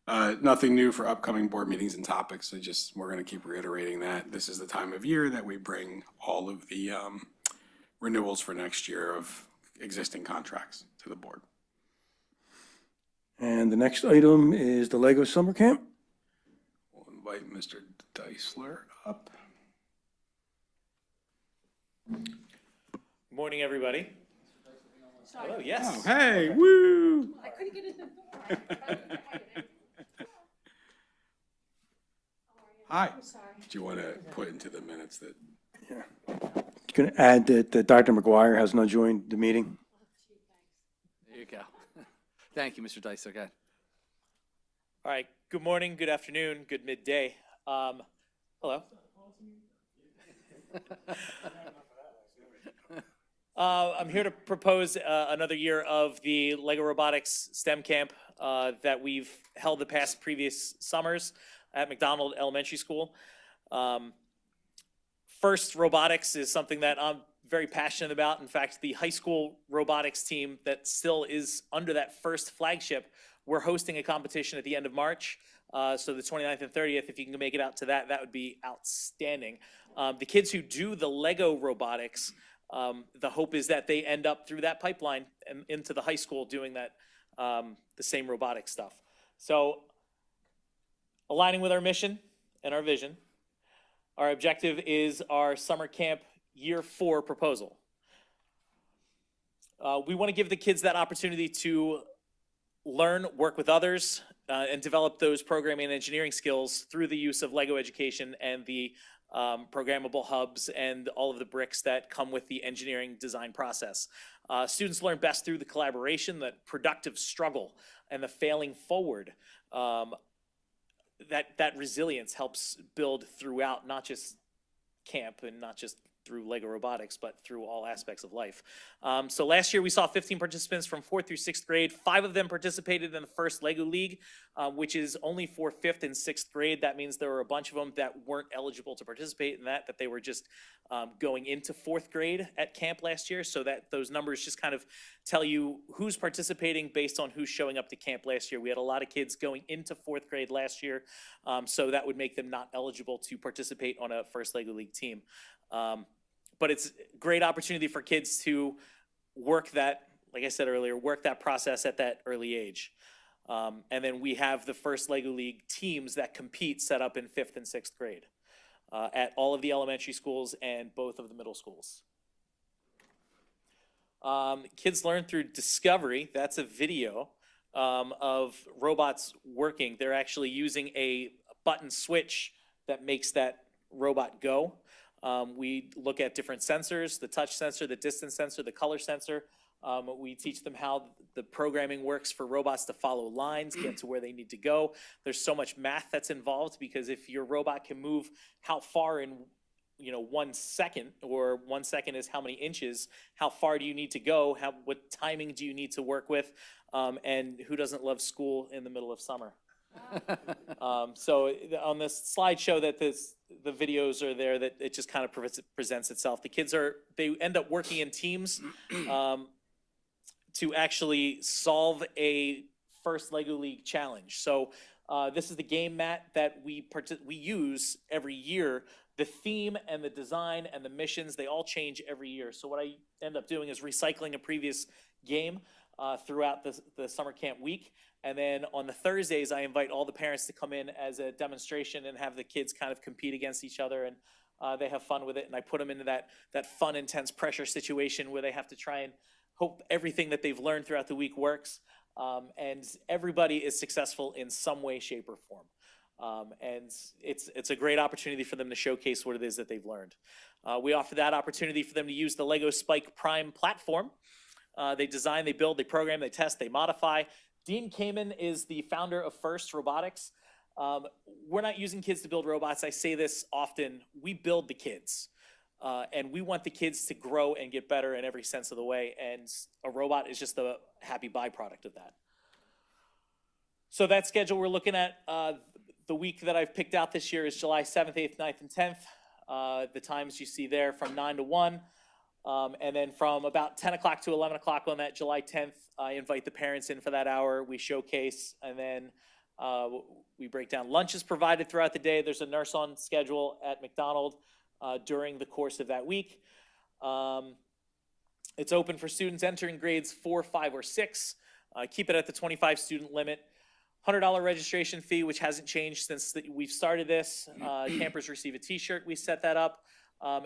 Nothing new for upcoming board meetings and topics. We're going to keep reiterating that this is the time of year that we bring all of the renewals for next year of existing contracts to the board. And the next item is the Lego Summer Camp. We'll invite Mr. Deisler up. Morning, everybody. Oh, yes. Oh, hey, woo! I couldn't get in the door. Hi. I'm sorry. Do you want to put into the minutes that? Yeah. Going to add that Dr. McGuire has not joined the meeting. There you go. Thank you, Mr. Deisler. Go ahead. All right. Good morning, good afternoon, good midday. Hello. I'm here to propose another year of the Lego Robotics STEM Camp that we've held the past previous summers at McDonald Elementary School. First, robotics is something that I'm very passionate about. In fact, the high school robotics team that still is under that first flagship, we're hosting a competition at the end of March. So the 29th and 30th, if you can make it out to that, that would be outstanding. The kids who do the Lego robotics, the hope is that they end up through that pipeline and into the high school doing that, the same robotic stuff. So aligning with our mission and our vision, our objective is our summer camp year 4 proposal. We want to give the kids that opportunity to learn, work with others, and develop those programming and engineering skills through the use of Lego education and the programmable hubs and all of the bricks that come with the engineering design process. Students learn best through the collaboration, that productive struggle, and the failing forward. That resilience helps build throughout, not just camp and not just through Lego robotics, but through all aspects of life. So last year we saw 15 participants from 4th through 6th grade. 5 of them participated in the first Lego League, which is only for 5th and 6th grade. That means there were a bunch of them that weren't eligible to participate in that they were just going into 4th grade at camp last year. So that those numbers just kind of tell you who's participating based on who's showing up to camp last year. We had a lot of kids going into 4th grade last year, so that would make them not eligible to participate on a first Lego League team. But it's a great opportunity for kids to work that, like I said earlier, work that process at that early age. And then we have the first Lego League teams that compete set up in 5th and 6th grade at all of the elementary schools and both of the middle schools. Kids learn through discovery. That's a video of robots working. They're actually using a button switch that makes that robot go. We look at different sensors, the touch sensor, the distance sensor, the color sensor. We teach them how the programming works for robots to follow lines, get to where they need to go. There's so much math that's involved, because if your robot can move how far in 1 second, or 1 second is how many inches, how far do you need to go? What timing do you need to work with? And who doesn't love school in the middle of summer? So on this slideshow that the videos are there, that it just kind of presents itself. The kids they end up working in teams to actually solve a first Lego League challenge. So this is the game mat that we use every year. The theme and the design and the missions, they all change every year. So what I end up doing is recycling a previous game throughout the summer camp week. And then on the Thursdays, I invite all the parents to come in as a demonstration and have the kids kind of compete against each other, and they have fun with it. And I put them into that fun, intense pressure situation where they have to try and hope everything that they've learned throughout the week works. And everybody is successful in some way, shape, or form. And it's a great opportunity for them to showcase what it is that they've learned. We offer that opportunity for them to use the Lego Spike Prime platform. They design, they build, they program, they test, they modify. Dean Kamen is the founder of First Robotics. We're not using kids to build robots. I say this often. We build the kids. And we want the kids to grow and get better in every sense of the way. And a robot is just a happy byproduct of that. So that schedule we're looking at, the week that I've picked out this year is July 7th, 8th, 9th, and 10th. The times you see there from 9 to 1. And then from about 10 o'clock to 11 o'clock on that July 10th, I invite the parents in for that hour. We showcase, and then We break down lunches provided throughout the day. There's a nurse on schedule at McDonald during the course of that week. It's open for students entering grades 4, 5, or 6. Keep it at the 25 student limit. $100 registration fee, which hasn't changed since we've started this. Campers receive a t-shirt. We set that up.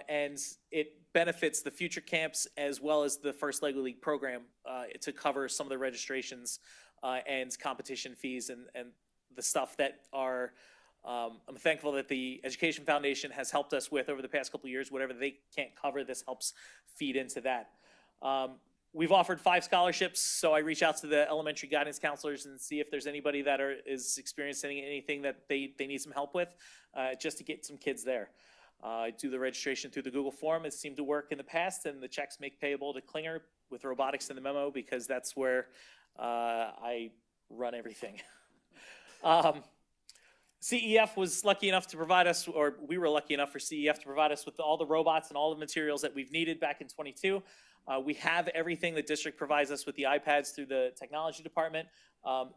And it benefits the future camps as well as the First Lego League program to cover some of the registrations and competition fees and the stuff that are, I'm thankful that the Education Foundation has helped us with over the past couple of years. Whatever they can't cover, this helps feed into that. We've offered 5 scholarships, so I reach out to the elementary guidance counselors and see if there's anybody that is experiencing anything that they need some help with, just to get some kids there. I do the registration through the Google form. It seemed to work in the past, and the checks make payable to Klinger with robotics in the memo because that's where I run everything. CEF was lucky enough to provide us, or we were lucky enough for CEF to provide us with all the robots and all the materials that we've needed back in '22. We have everything. The district provides us with the iPads through the technology department.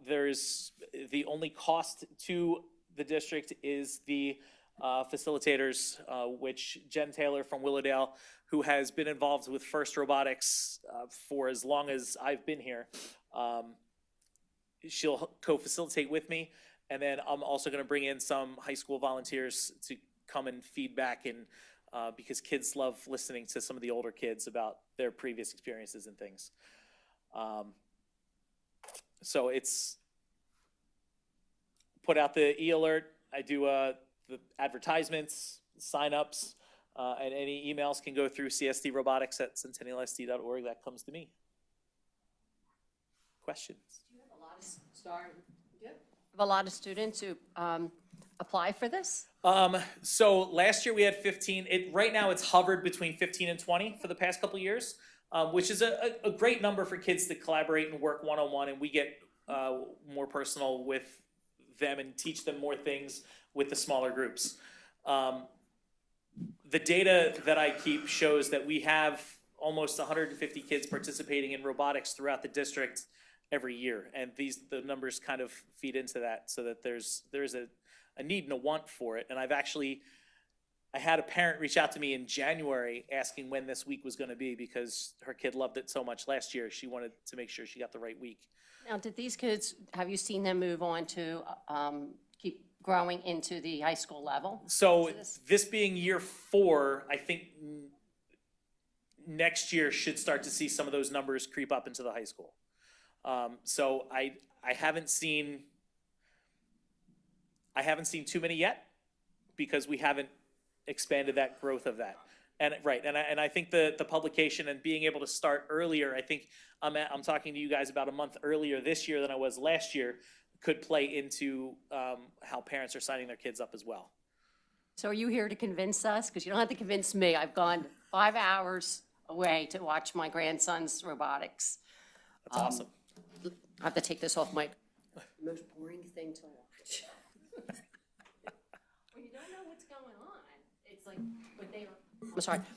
There's the only cost to the district is the facilitators, which Jen Taylor from Willowdale, who has been involved with First Robotics for as long as I've been here, she'll co-facilitate with me. And then I'm also going to bring in some high school volunteers to come and feedback, and because kids love listening to some of the older kids about their previous experiences and things. So it's put out the e-alert. I do the advertisements, sign-ups, and any emails can go through csdrobotics@centennialsd.org. That comes to me. Questions? Do you have a lot of students who apply for this? So last year we had 15. Right now it's hovered between 15 and 20 for the past couple of years, which is a great number for kids to collaborate and work one-on-one, and we get more personal with them and teach them more things with the smaller groups. The data that I keep shows that we have almost 150 kids participating in robotics throughout the district every year, and the numbers kind of feed into that, so that there's a need and a want for it. And I had a parent reach out to me in January asking when this week was going to be because her kid loved it so much last year. She wanted to make sure she got the right week. Now, did these kids, have you seen them move on to keep growing into the high school level? So this being year 4, I think next year should start to see some of those numbers creep up into the high school. So I haven't seen too many yet because we haven't expanded that growth of that. And I think the publication and being able to start earlier, I think I'm talking to you guys about a month earlier this year than I was last year, could play into how parents are signing their kids up as well. So are you here to convince us? Because you don't have to convince me. I've gone 5 hours away to watch my grandson's robotics. That's awesome. I have to take this off my most boring thing to watch. Well, you don't know what's going on. It's like,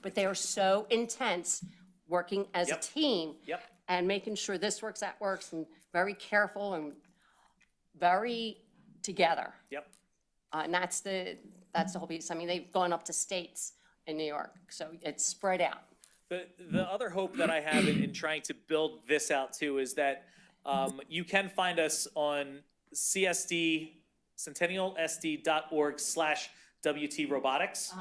but they are so intense working as a Yep. team. Yep. And making sure this works, that works, and very careful and very together. Yep. And that's the whole piece. I mean, they've gone up to states in New York, so it's spread out. The other hope that I have in trying to build this out too is that you can find us on CSD, centennialsd.org/WT Robotics.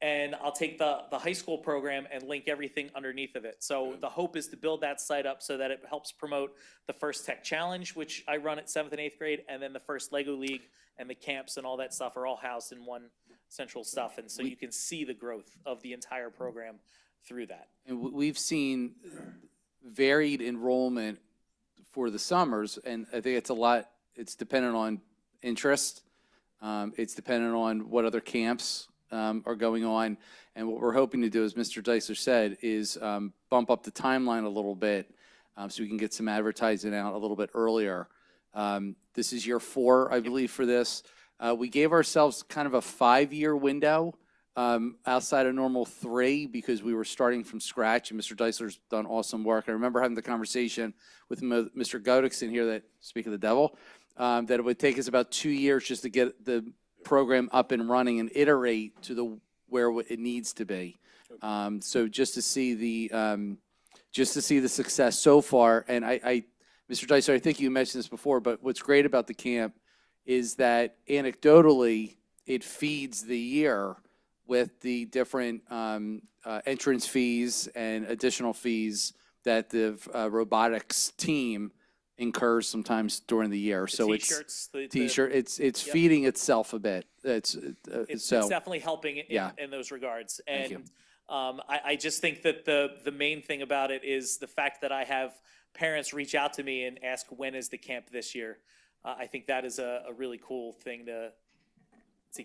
And I'll take the high school program and link everything underneath of it. So the hope is to build that site up so that it helps promote the First Tech Challenge, which I run at 7th and 8th grade, and then the First Lego League and the camps and all that stuff are all housed in one central stuff. And so you can see the growth of the entire program through that. And we've seen varied enrollment for the summers, and I think it's dependent on interest. It's dependent on what other camps are going on. And what we're hoping to do, as Mr. Deisler said, is bump up the timeline a little bit so we can get some advertising out a little bit earlier. This is year 4, I believe, for this. We gave ourselves kind of a 5-year window outside of normal 3 because we were starting from scratch, and Mr. Deisler's done awesome work. I remember having the conversation with Mr. Godekson here that, speak of the devil, that it would take us about 2 years just to get the program up and running and iterate to where it needs to be. So just to see the success so far, and Mr. Dicer, I think you mentioned this before, but what's great about the camp is that anecdotally, it feeds the year with the different entrance fees and additional fees that the robotics team incurs sometimes during the year. So it's T-shirts, T-shirt. It's feeding itself a bit. It's so definitely helping in those regards. Thank you. And I just think that the main thing about it is the fact that I have parents reach out to me and ask, when is the camp this year? I think that is a really cool thing to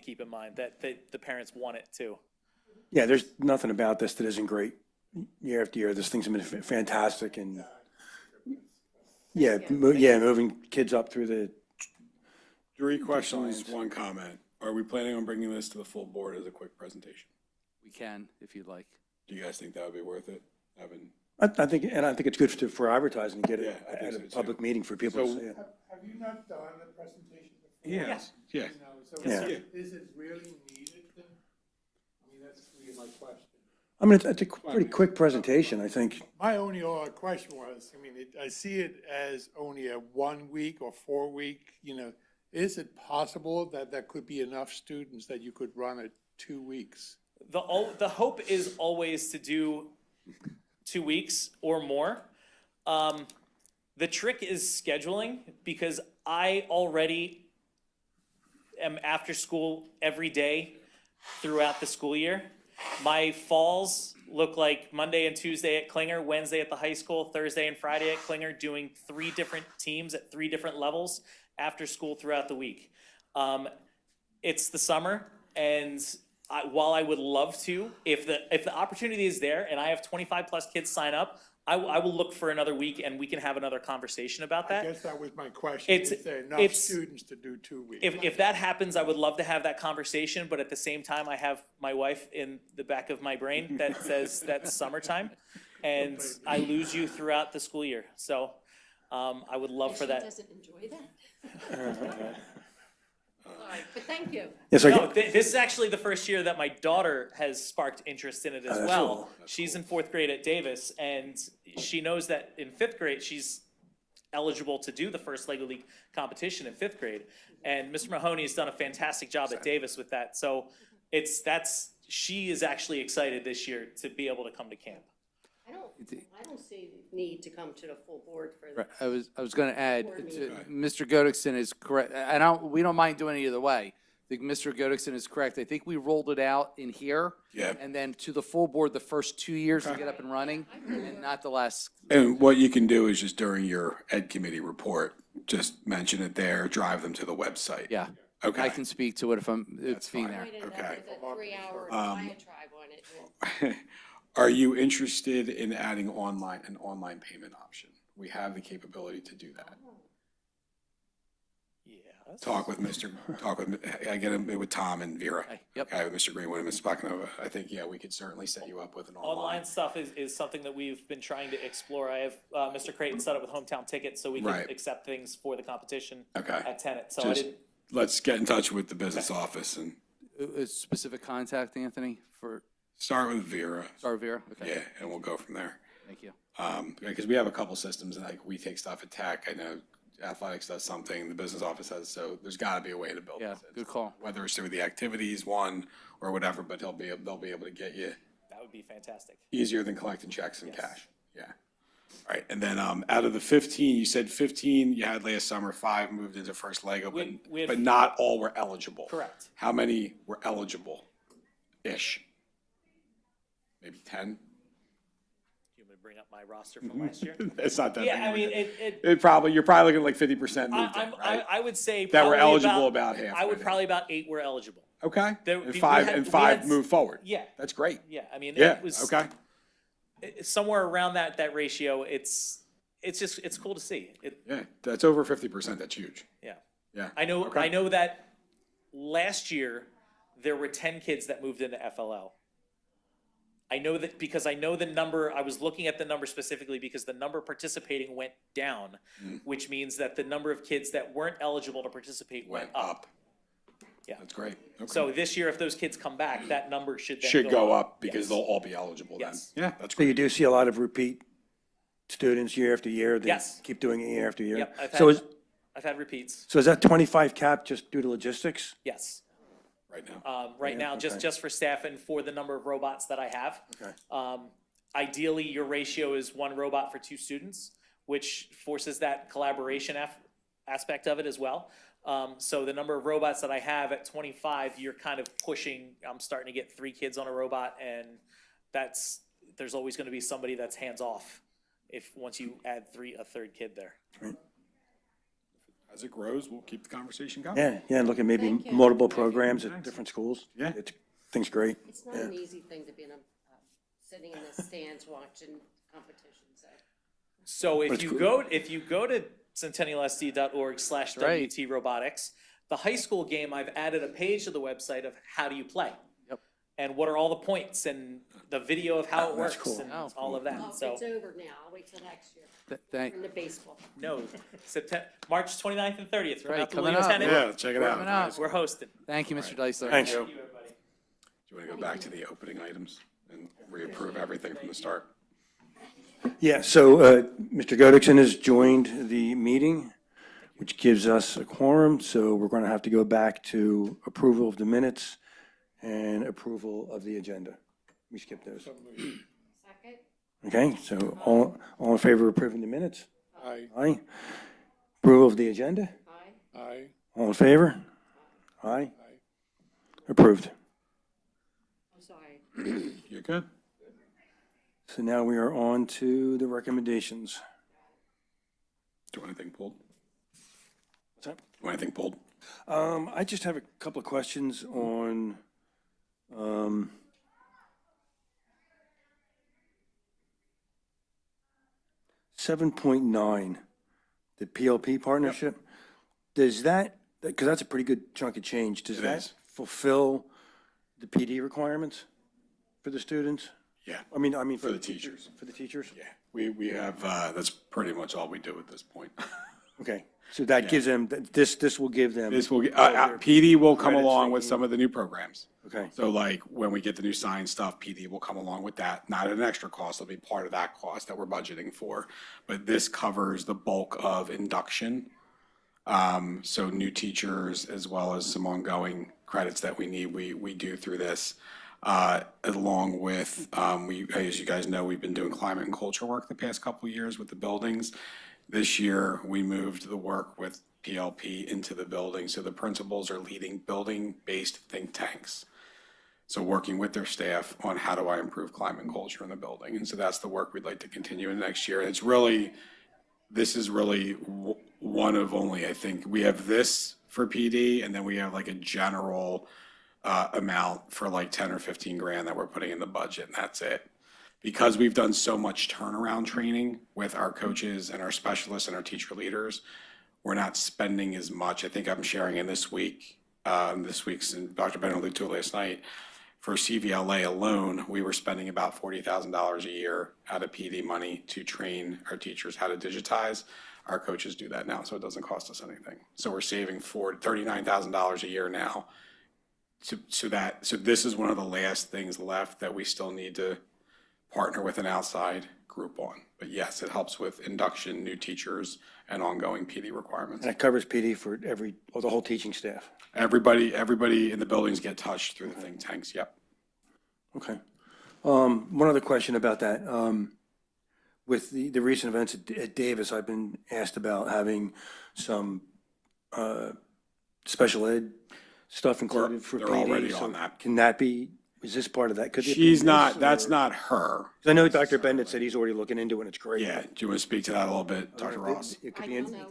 keep in mind, that the parents want it too. Yeah, there's nothing about this that isn't great year after year. This thing's been fantastic, and moving kids up through the, 3 questions, 1 comment. Are we planning on bringing this to the full board as a quick presentation? we can if you'd like. Do you guys think that would be worth it? I think it's good for advertising, get Yeah, it I think at a so, too. public meeting for people to So- see it. Have you not done the presentation before? Yes. Yeah. You know, so Yeah. is it really needed then? I mean, that's really my question. I mean, it's a pretty quick presentation, I think. My only other question was, I mean, I see it as only a 1 week or 4 week, you know, is it possible that there could be enough students that you could run it 2 weeks? The hope is always to do 2 weeks or more. The trick is scheduling, because I already am after school every day throughout the school year. My falls look like Monday and Tuesday at Klinger, Wednesday at the high school, Thursday and Friday at Klinger, doing 3 different teams at 3 different levels after school throughout the week. It's the summer, and while I would love to, if the opportunity is there and I have 25 plus kids sign up, I will look for another week and we can have another conversation about I that. guess that was my question. It's- Is there enough it's- students to do 2 weeks? If that happens, I would love to have that conversation, but at the same time, I have my wife in the back of my brain that says that's summertime, and I lose you throughout the school year. So I would love for She that. doesn't enjoy that? All right, but thank you. Yes, I No, this is actually the first year that my daughter has sparked interest in it as that's well. cool. She's in 4th grade at Davis, and she knows that in 5th grade, she's eligible to do the first Lego League competition in 5th grade. And Mr. Mahoney has done a fantastic job at Davis with that. So she is actually excited this year to be able to come to camp. I don't see the need to come to the full board for Right, the. I was going to add, Board meeting. Mr. Godekson is correct, and we don't mind doing it either way. I think Mr. Godekson is correct. I think we rolled it out in here. Yeah. And then to the full board the first 2 years to get up and running, and not the last. And what you can do is just during your ed committee report, just mention it there, drive them to the website. Yeah. Okay. I can speak to it if it's being fine. there. Wait, and Okay. that was a 3-hour diatribe on it. Are you interested in adding an online payment option? We have the capability to do that. Yes. I get it with Tom and Vera. Okay, yep. Okay, with Mr. Greenwood and Ms. Spakanova. I think, yeah, we could certainly set you up with an Online stuff is something that we've been trying to explore. I have Mr. Creighton set up with Hometown Tickets, so we can Right. accept things for the competition Okay. at Tenet. So I Just- didn't. Let's get in touch with the business office and A specific contact, Anthony, for start with Vera. Sarvira? Okay, Yeah, and we'll go from there. thank you. Because we have a couple systems, and like, we take stuff at tech. I know athletics does something, the business office has, so there's gotta be a way to build Yeah, this. good call. Whether it's through the activities one or whatever, but they'll be able to get you That would be fantastic. easier than collecting checks and Yes. cash. Yeah. All right, and then out of the 15, you said 15 you had last summer, 5 moved into first Lego, We had- but not all were eligible. Correct. How many were eligible-ish? Maybe 10? Do you want me to bring up my roster from last year? It's not that big. Yeah, I of a mean, deal. you're You're probably looking at like 50% moved in, right? I would say That were probably eligible about half, I I would think. probably about 8 were eligible. Okay, There- and we five, had- and we 5 had- moved forward. Yeah. That's great. Yeah, I mean, Yeah, it was okay. somewhere around that ratio. It's cool to see. Yeah, that's over 50%, that's huge. Yeah. Yeah. I know Okay. that last year there were 10 kids that moved into FLL. I know that because I know the number, I was looking at the number specifically because the number participating went down, which means that the number of kids that weren't eligible to participate went up. Yeah. That's great. Okay. So this year, if those kids come back, that number should then Should go up because Yes. they'll all be eligible then. Yes. Yeah, that's So you great. do see a lot of repeat students year after year? They Yes. keep doing it year after year? Yep, So I've had repeats, is that 25 cap just due to logistics? yes. Right now. Right now, okay. just for staff and for the number of robots that I have. Okay. Ideally, your ratio is 1 robot for 2 students, which forces that collaboration aspect of it as well. So the number of robots that I have at 25, you're kind of pushing, I'm starting to get 3 kids on a robot, and there's always gonna be somebody that's hands-off once you add a third kid there. As it grows, we'll keep the conversation going. Yeah, look at maybe Thank you. multiple programs at different schools. Yeah. Thing's great. It's not an easy thing to be sitting in the stands watching competitions. So But if it's you cool. go to centennialsd.org/WT robotics, the high school game, I've added a page to the website of how do you play? Yep. And what are all the points and the video of how it that's works cool. and Oh, all of that. Oh, So, it's over now. I'll wait till next year. Thank, In the baseball. no, March 29th and 30th, from Right, out to coming William up. Tennant. Yeah, check it out. Coming up. We're hosting. thank you, Mr. Deisler. Thanks. Thank you, everybody. Do you want to go back to the opening items and reapprove everything from the start? Yeah, so Mr. Godikson has joined the meeting, which gives us a quorum, so we're going to have to go back to approval of the minutes and approval of the agenda. We skipped those. Second? Okay, so all in favor of approving the minutes? Aye, Aye. Approval of the agenda? Aye. aye, All in favor? Aye. Approved. I'm sorry. You're good? So now we are on to the recommendations. Do you want anything pulled? What's that? Do you want anything pulled? I just have a couple of questions on, 7.9, the PLP partnership. Does that, because that's a pretty good chunk of change, does It that is. fulfill the PD requirements for the students? Yeah. I mean, For the teachers. For the teachers? Yeah, we have, that's pretty much all we do at this point. Okay, so that gives them, this will give them. This will, all their- PD will come credits along they with need. some of the new programs. Okay, So like when we get the new science stuff, PD will come along with that, not at an extra cost, it'll be part of that cost that we're budgeting for. But this covers the bulk of induction. So new teachers as well as some ongoing credits that we need, we do through this. Along with, as you guys know, we've been doing climate and culture work the past couple of years with the buildings. This year, we moved the work with PLP into the building, so the principals are leading building-based think tanks. So working with their staff on how do I improve climate and culture in the building, and so that's the work we'd like to continue in next year. And it's really, this is really one of only, I think, we have this for PD, and then we have like a general amount for like 10 or 15 grand that we're putting in the budget, and that's it. Because we've done so much turnaround training with our coaches and our specialists and our teacher leaders, we're not spending as much. I think I'm sharing in this week's, and Dr. Bennett alluded to it last night, for CVLA alone, we were spending about $40,000 a year out of PD money to train our teachers how to digitize. Our coaches do that now, so it doesn't cost us anything. So we're saving $39,000 a year now. So this is one of the last things left that we still need to partner with an outside group on. But yes, it helps with induction, new teachers, and ongoing PD requirements. and it covers PD for the whole teaching staff. Everybody in the buildings get touched through the think tanks, yep. Okay. One other question about that. With the recent events at Davis, I've been asked about having some special ed stuff included for PD. They're already so on that. Can that be, is this part of that? Could it be She's this, not, that's or- not her. 'Cause I know Dr. Bennett said he's already looking into it, and it's great. Yeah, do you want to speak to that a little bit, Dr. Ross? It could I be, don't in- know.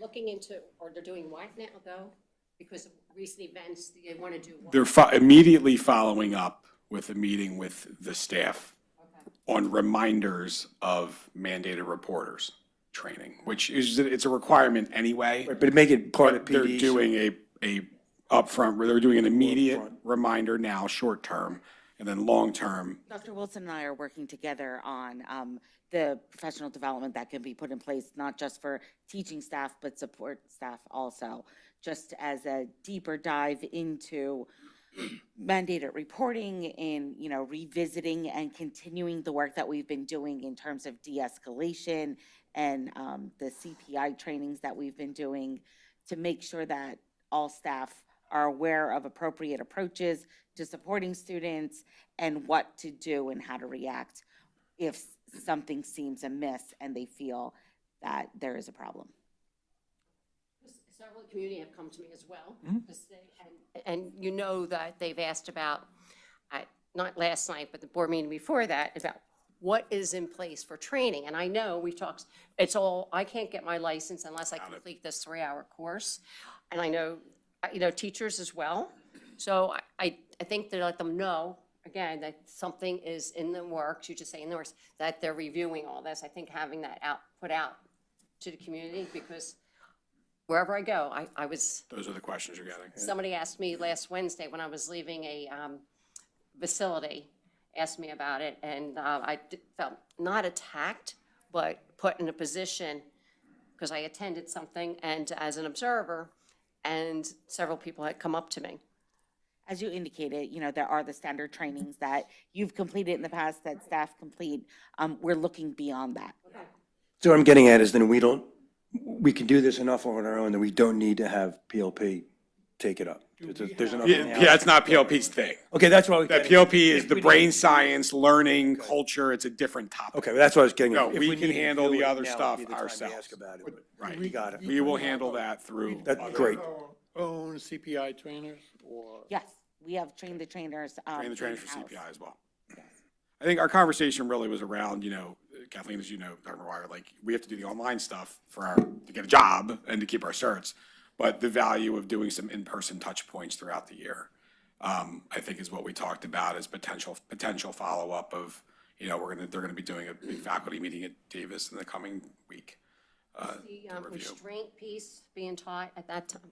Looking into, or they're doing what now, though? Because of recent events, they want to do what? They're immediately following up with a meeting with the staff on reminders of mandated reporters training, which is, it's a requirement anyway. right, but make it part of But they're PD. doing a upfront, where they're doing an immediate Upfront. reminder now, short term, And then long-term, Dr. Wilson and I are working together on the professional development that can be put in place, not just for teaching staff, but support staff also, just as a deeper dive into mandated reporting and, you know, revisiting and continuing the work that we've been doing in terms of de-escalation and the CPI trainings that we've been doing to make sure that all staff are aware of appropriate approaches to supporting students and what to do and how to react if something seems amiss and they feel that there is a problem. Several community have come to me as well. And you know that they've asked about, not last night, but the board meeting before that, about what is in place for training. And I know we've talked, I can't get my license unless I complete this 3-hour course. And I know, teachers as well. So I think to let them know, again, that something is in the works, you just say in the works, that they're reviewing all this. I think having that put out to the community, because wherever I go, I was, those are the questions you're getting. somebody asked me last Wednesday when I was leaving a facility, asked me about it, and I felt not attacked, but put in a position, because I attended something, and as an observer, and several people had come up to me. As you indicated, you know, there are the standard trainings that you've completed in the past that staff complete. We're looking beyond that. So what I'm getting at is then we can do this enough on our own that we don't need to have PLP take it up. There's enough. Yeah, that's not PLP's thing. Okay, that's what I was That getting at. PLP is the brain science, learning, culture, it's a different topic. Okay, that's what I was getting at. No, If we need can to handle do the it, other now would stuff be the time to ourselves. ask about it, but Right. You got it. We will handle that through. That's other- great. Our own CPI trainers or? Yes, we have trained the trainers. Train the trainers for in-house. CPI as well. I think our conversation really was around, you know, Kathleen, as you know, Dr. McGuire, like, we have to do the online stuff to get a job and to keep our certs. But the value of doing some in-person touch points throughout the year, I think is what we talked about as potential follow-up of, you know, they're gonna be doing a big faculty meeting at Davis in the coming week. The to review. restraint piece being taught at that time.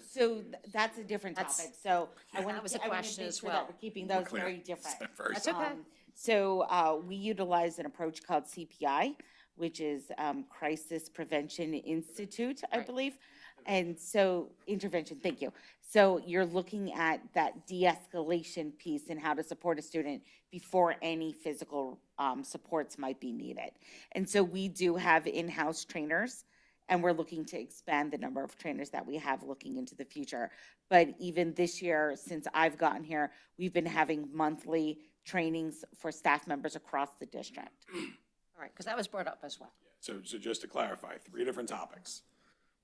So that's a different That's- topic. So I that want was to, a question as well. We're keeping those Clear. very different. Very That's okay. So we utilize an approach called CPI, which is Crisis Prevention Institute, I Right. believe. And so, intervention, thank you. So you're looking at that de-escalation piece and how to support a student before any physical supports might be needed. And so we do have in-house trainers, and we're looking to expand the number of trainers that we have looking into the future. But even this year, since I've gotten here, we've been having monthly trainings for staff members across the district. All right, because that was brought up as well. So just to clarify, 3 different topics,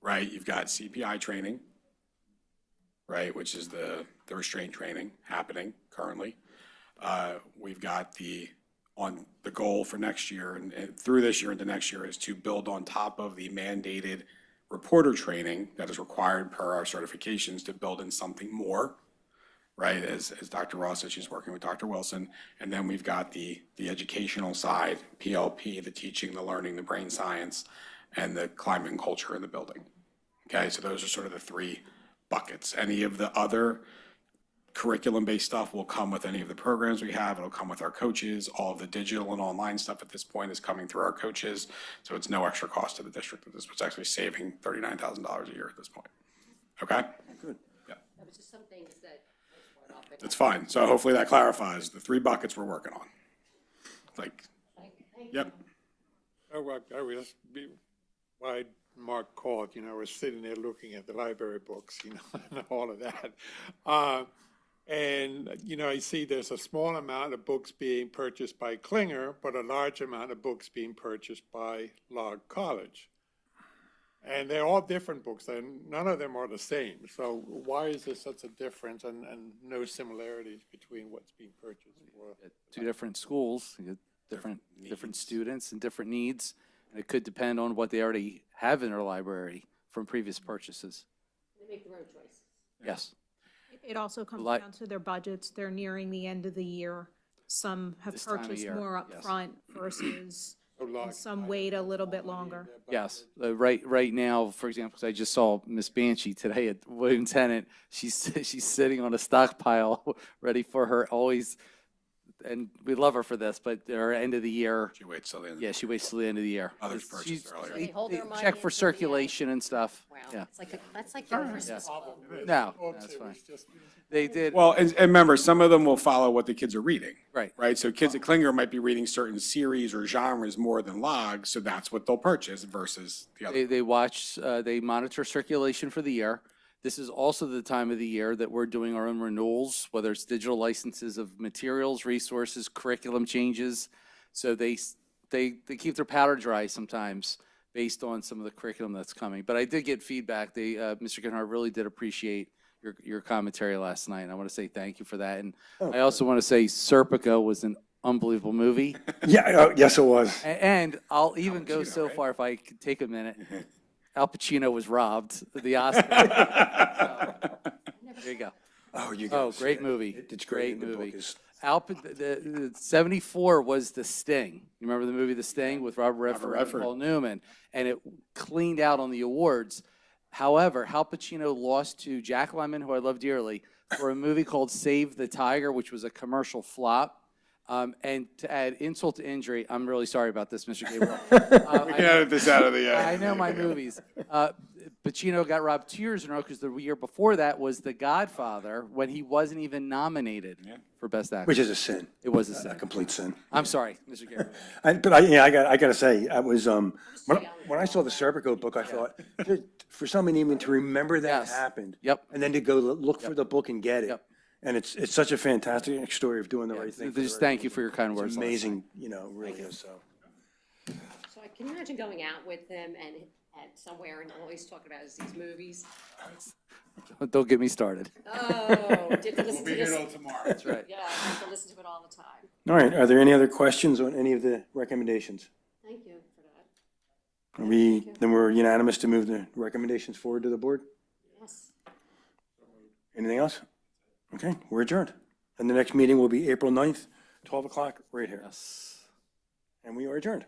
right? You've got CPI training, right, which is the restraint training happening currently. We've got the goal for next year and through this year into next year is to build on top of the mandated reporter training that is required per our certifications to build in something more, right? As Dr. Ross said, she's working with Dr. Wilson. And then we've got the educational side, PLP, the teaching, the learning, the brain science, and the climate and culture in the building. Okay, so those are sort of the 3 buckets. Any of the other curriculum-based stuff will come with any of the programs we have. It'll come with our coaches. All of the digital and online stuff at this point is coming through our coaches. So it's no extra cost to the district. This was actually saving $39,000 a year at this point. Okay? Good. That was just some things that was brought up. That's fine. So hopefully that clarifies the 3 buckets we're working on. Like, yep. Oh, well, I was, why Mark called, you know, I was sitting there looking at the library books, you know, and all of that. And, you know, I see there's a small amount of books being purchased by Klinger, but a large amount of books being purchased by Log College. And they're all different books, and none of them are the same. So why is there such a difference and no similarities between what's being purchased for? 2 different schools, you get different students and different needs. And it could depend on what they already have in their library from previous purchases. They make their own choice. Yes. It also comes Like- down to their budgets. They're nearing the end of the year. Some have This time of purchased year, more yes. upfront versus, Oh, Log and some wait a little bit longer. Yes, right now, for example, 'cause I just saw Miss Banshee today at William Tennant. She's sitting on a stockpile, ready for her always and we love her for this, but our end of the year, She waits till the end. yeah, she waits till the end of the year. Others She's- purchased earlier. They hold their money Check for until the end. circulation and stuff. Wow, Yeah. it's like, that's like your Christmas. No, that's fine. They did, Well, and remember, some of them will follow what the kids are reading. right. Right? So kids at Klinger might be reading certain series or genres more than Log, so that's what they'll purchase versus the other. They watch, they monitor circulation for the year. This is also the time of the year that we're doing our own renewals, whether it's digital licenses of materials, resources, curriculum changes. So they keep their powder dry sometimes based on some of the curriculum that's coming. But I did get feedback. Mr. Kenhart really did appreciate your commentary last night. And I want to say thank you for that. And I also want to say Serpico was an unbelievable movie. Yeah, yes, it was. And I'll even go Pacino, so right? far, if I could take a minute. Al Pacino was robbed the Oscar. There you go. Oh, you Oh, guys. great movie. It's great. Great The book movie. is- The 74 was The Sting. You remember the movie The Sting with Robert Redford and Redford. Paul Newman? And it cleaned out on the awards. However, Al Pacino lost to Jack Lemmon, who I love dearly, for a movie called Save the Tiger, which was a commercial flop. And to add insult to injury, I'm really sorry about this, Mr. Gabriel. We can edit this out of the. I know my movies. Pacino got robbed 2 years in a row because the year before that was The Godfather, when he wasn't even nominated for Best Actor. Which is a sin, It was a a sin. complete sin. I'm sorry, Mr. Gabriel. But I gotta say, I was, when I saw the Serpico book, I thought, for someone even to remember that Yes. happened. Yep. And then to go look for the book and get it. Yep. And it's such a fantastic story of doing the right thing. for the Just right thank you people. for your kind It's words. last night. amazing, really is, so. So I can imagine going out with them and at somewhere and all he's talking about is these movies. Don't get me started. Oh, did to listen to this? tomorrow. That's right. Yeah, I have to listen to it all the time. All right, are there any other questions on any of the recommendations? Thank you for that. Then we're unanimous to move the recommendations forward to the board? Yes. Anything else? Okay, we're adjourned. And the next meeting will be April 9th, 12 o'clock, right here. Yes. And we are adjourned.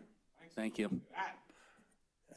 Thank you. That